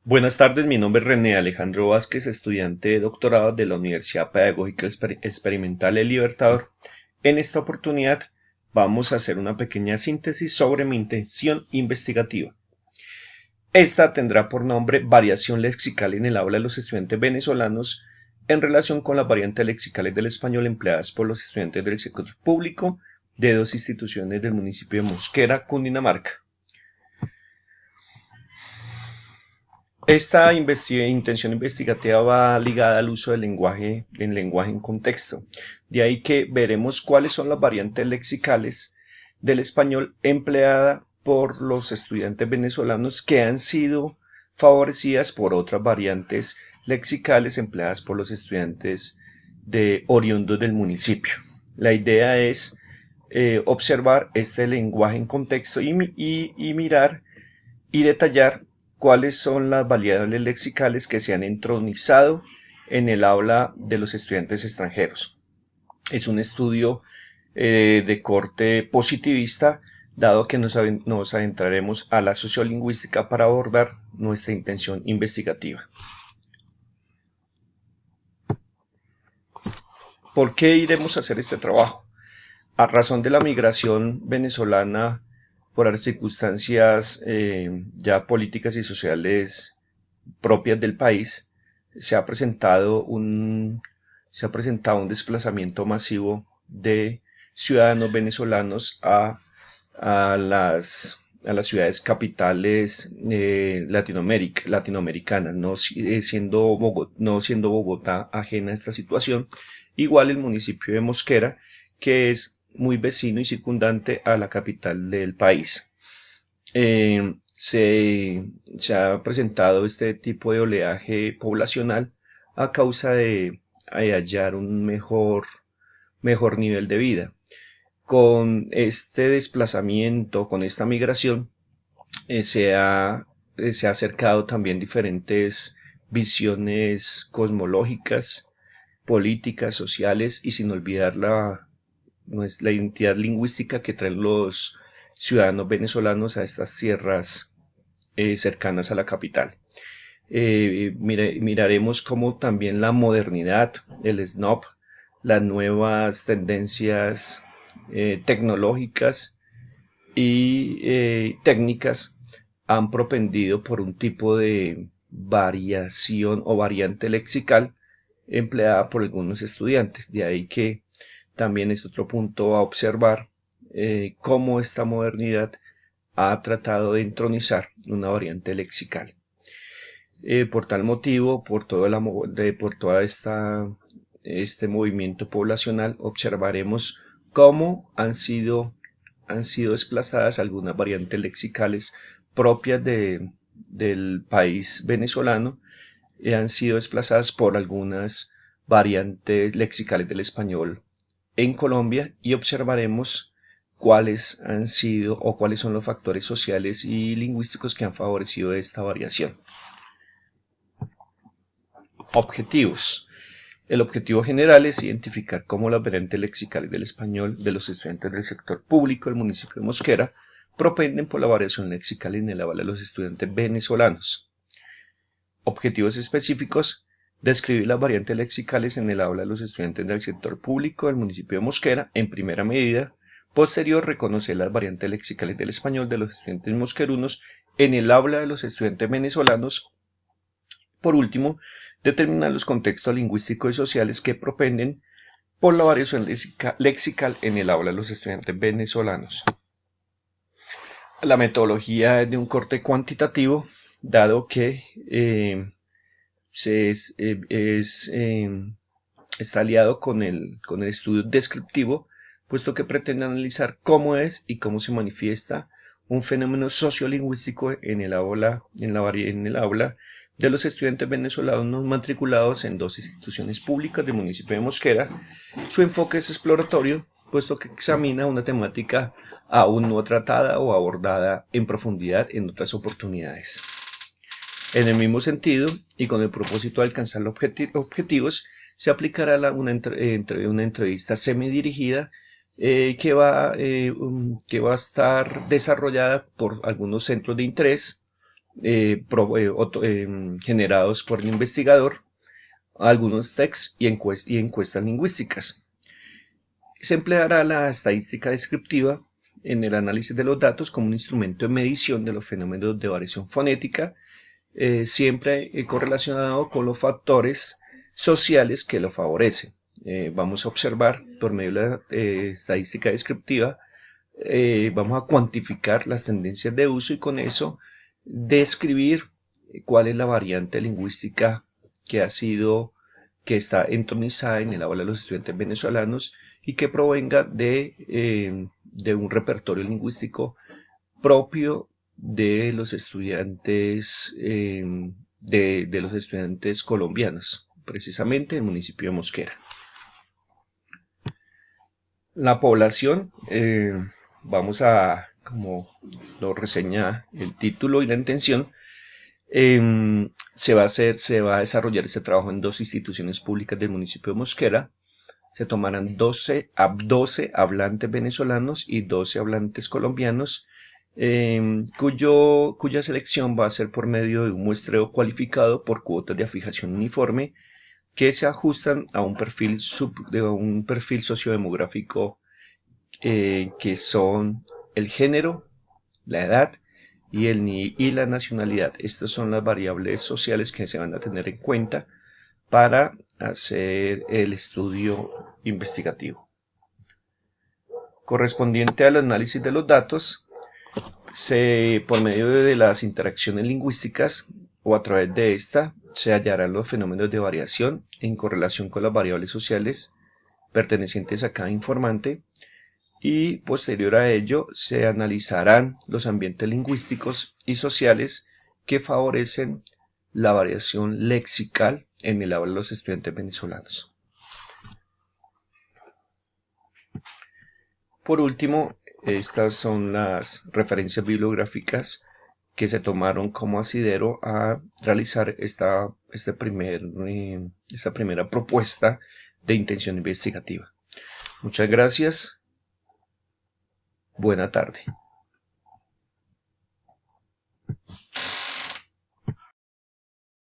Buenas tardes, mi nombre es René Alejandro Vázquez, estudiante de doctorado de la Universidad Pedagógica Experimental El Libertador. En esta oportunidad vamos a hacer una pequeña síntesis sobre mi intención investigativa. Esta tendrá por nombre Variación lexical en el aula de los estudiantes venezolanos en relación con las variantes lexicales del español empleadas por los estudiantes del sector público de dos instituciones del municipio de Mosquera, Cundinamarca. Esta intención investigativa va ligada al uso del lenguaje en contexto. De ahí que veremos cuáles son las variantes lexicales del español empleada por los estudiantes venezolanos que han sido favorecidas por otras variantes lexicales empleadas por los estudiantes oriundos del municipio. La idea es observar este lenguaje en contexto y mirar y detallar cuáles son las variables lexicales que se han entronizado en el aula de los estudiantes extranjeros. Es un estudio de corte positivista, dado que nos adentraremos a la sociolingüística para abordar nuestra intención investigativa. ¿Por qué iremos a hacer este trabajo? A razón de la migración venezolana por las circunstancias ya políticas y sociales propias del país, se ha presentado un desplazamiento masivo de ciudadanos venezolanos a las ciudades capitales latinoamericanas, no siendo Bogotá ajena a esta situación. Igual el municipio de Mosquera, que es muy vecino y circundante a la capital del país. Se ha presentado este tipo de oleaje poblacional a causa de hallar un mejor nivel de vida. Con este desplazamiento, con esta migración, se ha acercado también diferentes visiones cosmológicas, políticas, sociales y sin olvidar la identidad lingüística que traen los ciudadanos venezolanos a estas tierras cercanas a la capital. Miraremos cómo también la modernidad, el snob, las nuevas tendencias tecnológicas y técnicas han propendido por un tipo de variación o variante lexical empleada por algunos estudiantes. De ahí que también es otro punto a observar cómo esta modernidad ha tratado de entronizar una variante lexical. Por tal motivo, por todo este movimiento poblacional, observaremos cómo han sido desplazadas algunas variantes lexicales propias del país venezolano, han sido desplazadas por algunas variantes lexicales del español en Colombia y observaremos cuáles han sido o cuáles son los factores sociales y lingüísticos que han favorecido esta variación. Objetivos. El objetivo general es identificar cómo las variantes lexicales del español de los estudiantes del sector público del municipio de Mosquera propenden por la variación lexical en el aula de los estudiantes venezolanos. Objetivos específicos. Describir las variantes lexicales en el aula de los estudiantes del sector público del municipio de Mosquera en primera medida. Posterior, reconocer las variantes lexicales del español de los estudiantes mosquerunos en el aula de los estudiantes venezolanos. Por último, determinar los contextos lingüísticos y sociales que propenden por la variación lexical en el aula de los estudiantes venezolanos. La metodología es de un corte cuantitativo, dado que está aliado con el estudio descriptivo, puesto que pretende analizar cómo es y cómo se manifiesta un fenómeno sociolingüístico en el aula de los estudiantes venezolanos matriculados en dos instituciones públicas del municipio de Mosquera. Su enfoque es exploratorio, puesto que examina una temática aún no tratada o abordada en profundidad en otras oportunidades. En el mismo sentido, y con el propósito de alcanzar los objetivos, se aplicará una entrevista semidirigida que va a estar desarrollada por algunos centros de interés generados por el investigador, algunos textos y encuestas lingüísticas. Se empleará la estadística descriptiva en el análisis de los datos como un instrumento de medición de los fenómenos de variación fonética, siempre correlacionado con los factores sociales que lo favorecen. Vamos a observar por medio de la estadística descriptiva, vamos a cuantificar las tendencias de uso y con eso describir cuál es la variante lingüística que está entronizada en el aula de los estudiantes venezolanos y que provenga de un repertorio lingüístico propio de los estudiantes de los estudiantes colombianos, precisamente en el municipio de Mosquera. La población, vamos a, como lo reseña el título y la intención, se va a desarrollar este trabajo en 2 instituciones públicas del municipio de Mosquera. Se tomarán 12 hablantes venezolanos y 12 hablantes colombianos, cuya selección va a ser por medio de un muestreo cualificado por cuotas de afijación uniforme que se ajustan a un perfil sociodemográfico que son el género, la edad y la nacionalidad. Estas son las variables sociales que se van a tener en cuenta para hacer el estudio investigativo. Correspondiente al análisis de los datos, por medio de las interacciones lingüísticas o a través de esta, se hallarán los fenómenos de variación en correlación con las variables sociales pertenecientes a cada informante y posterior a ello se analizarán los ambientes lingüísticos y sociales que favorecen la variación lexical en el habla de los estudiantes venezolanos. Por último, estas son las referencias bibliográficas que se tomaron como asidero a realizar esta primera propuesta de intención investigativa. Muchas gracias. Buena tarde.